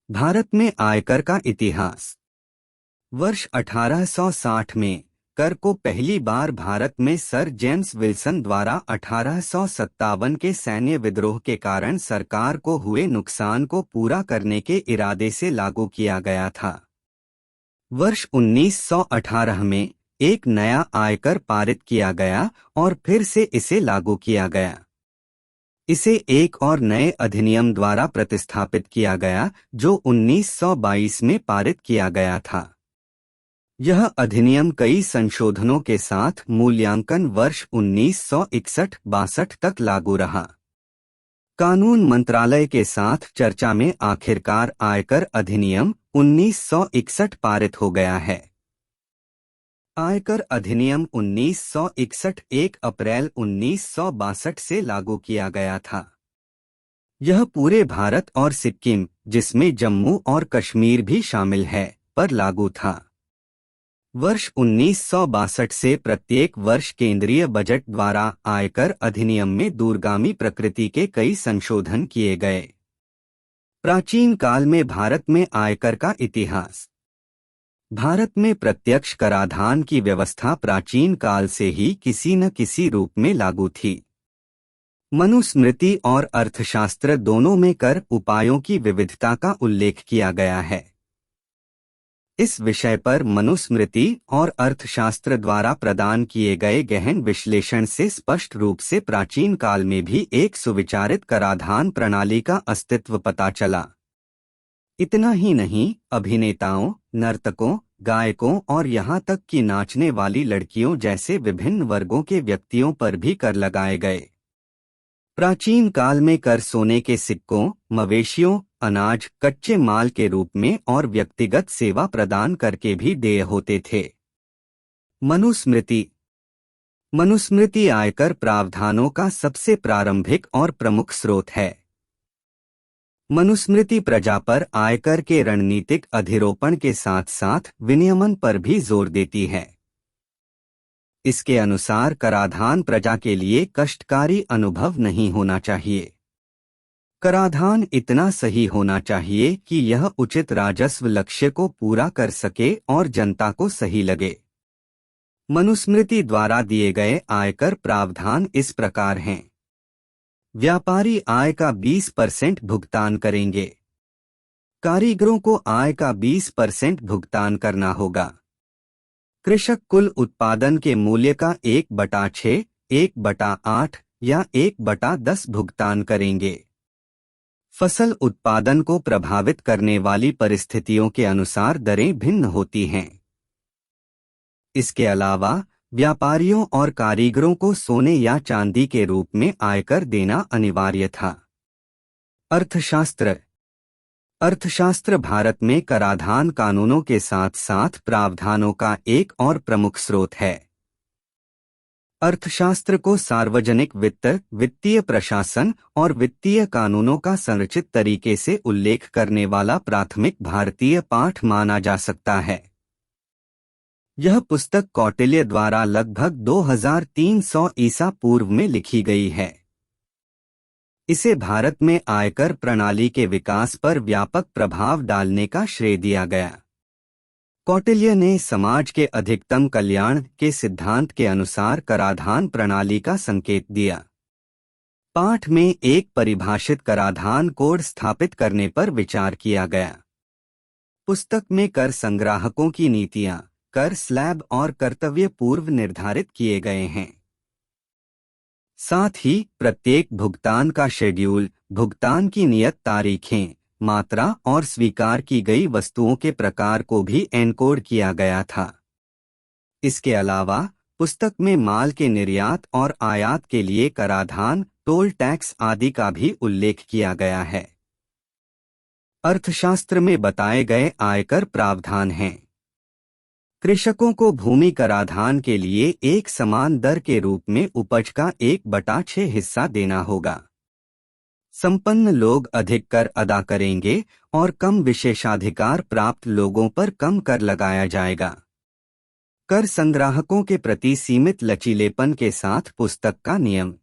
भारत में आयकर का इतिहास। वर्ष 1860 में कर को पहली बार भारत में सर जेम्स विल्सन द्वारा 1857 के सैन्य विद्रोह के कारण सरकार को हुए नुकसान को पूरा करने के इरादे से लागू किया गया था। वर्ष 1918 में एक नया आयकर पारित किया गया और फिर से इसे लागू किया गया। इसे एक और नए अधिनियम द्वारा प्रतिस्थापित किया गया जो 1922 में पारित किया गया था। यह अधिनियम कई संशोधनों के साथ मूल्यांकन वर्ष 1961-62 तक लागू रहा। कानून मंत्रालय के साथ चर्चा में आखिरकार आयकर अधिनियम 1961 पारित हो गया है। आयकर अधिनियम 1961 1 अप्रैल 1962 से लागू किया गया था। यह पूरे भारत और सिक्किम, जिसमें जम्मू और कश्मीर भी शामिल है, पर लागू था। वर्ष 1962 से प्रत्येक वर्ष केंद्रीय बजट द्वारा आयकर अधिनियम में दूरगामी प्रकृति के कई संशोधन किए गए। प्राचीन काल में भारत में आयकर का इतिहास। भारत में प्रत्यक्ष कराधान की व्यवस्था प्राचीन काल से ही किसी न किसी रूप में लागू थी। मनुस्मृति और अर्थशास्त्र दोनों में कर उपायों की विविधता का उल्लेख किया गया है। इस विषय पर मनुस्मृति और अर्थशास्त्र द्वारा प्रदान किए गए गहन विश्लेषण से स्पष्ट रूप से प्राचीन काल में भी एक सुविचारित कराधान प्रणाली का अस्तित्व पता चला। इतना ही नहीं, अभिनेताओं, नर्तकों, गायकों और यहाँ तक कि नाचने वाली लड़कियों जैसे विभिन्न वर्गों के व्यक्तियों पर भी कर लगाए गए। प्राचीन काल में कर सोने के सिक्कों, मवेशियों, अनाज, कच्चे माल के रूप में और व्यक्तिगत सेवा प्रदान करके भी देय होते थे। मनुस्मृति। मनुस्मृति आयकर प्रावधानों का सबसे प्रारंभिक और प्रमुख स्रोत है। मनुस्मृति प्रजा पर आयकर के रणनीतिक अधिरोपण के साथ साथ विनियमन पर भी जोर देती है। इसके अनुसार कराधान प्रजा के लिए कष्टकारी अनुभव नहीं होना चाहिए। कराधान इतना सही होना चाहिए कि यह उचित राजस्व लक्ष्य को पूरा कर सके और जनता को सही लगे। मनुस्मृति द्वारा दिए गए आयकर प्रावधान इस प्रकार हैं। व्यापारी आय का 20% भुगतान करेंगे। कारीगरों को आय का 20% भुगतान करना होगा। कृषक कुल उत्पादन के मूल्य का 1/6, 1/8 या 1/10 भुगतान करेंगे। फसल उत्पादन को प्रभावित करने वाली परिस्थितियों के अनुसार दरें भिन्न होती हैं। इसके अलावा व्यापारियों और कारीगरों को सोने या चांदी के रूप में आयकर देना अनिवार्य था। अर्थशास्त्र। अर्थशास्त्र भारत में कराधान कानूनों के साथ साथ प्रावधानों का एक और प्रमुख स्रोत है। अर्थशास्त्र को सार्वजनिक वित्त, वित्तीय प्रशासन और वित्तीय कानूनों का संरचित तरीके से उल्लेख करने वाला प्राथमिक भारतीय पाठ माना जा सकता है। यह पुस्तक कौटिल्य द्वारा लगभग 2300 ईसा पूर्व में लिखी गई है। इसे भारत में आयकर प्रणाली के विकास पर व्यापक प्रभाव डालने का श्रेय दिया गया। कौटिल्य ने समाज के अधिकतम कल्याण के सिद्धांत के अनुसार कराधान प्रणाली का संकेत दिया। पाठ में एक परिभाषित कराधान कोड स्थापित करने पर विचार किया गया। पुस्तक में कर संग्राहकों की नीतियां, कर स्लैब और कर्तव्य पूर्व निर्धारित किए गए हैं। साथ ही प्रत्येक भुगतान का शेड्यूल, भुगतान की नियत तारीखें, मात्रा और स्वीकार की गई वस्तुओं के प्रकार को भी एनकोड किया गया था। इसके अलावा पुस्तक में माल के निर्यात और आयात के लिए कराधान, टोल टैक्स आदि का भी उल्लेख किया गया है। अर्थशास्त्र में बताए गए आयकर प्रावधान हैं। कृषकों को भूमि कराधान के लिए एक समान दर के रूप में उपज का 1/6 हिस्सा देना होगा। संपन्न लोग अधिक कर अदा करेंगे और कम विशेषाधिकार प्राप्त लोगों पर कम कर लगाया जाएगा। कर संग्राहकों के प्रति सीमित लचीलेपन के साथ पुस्तक का नियम।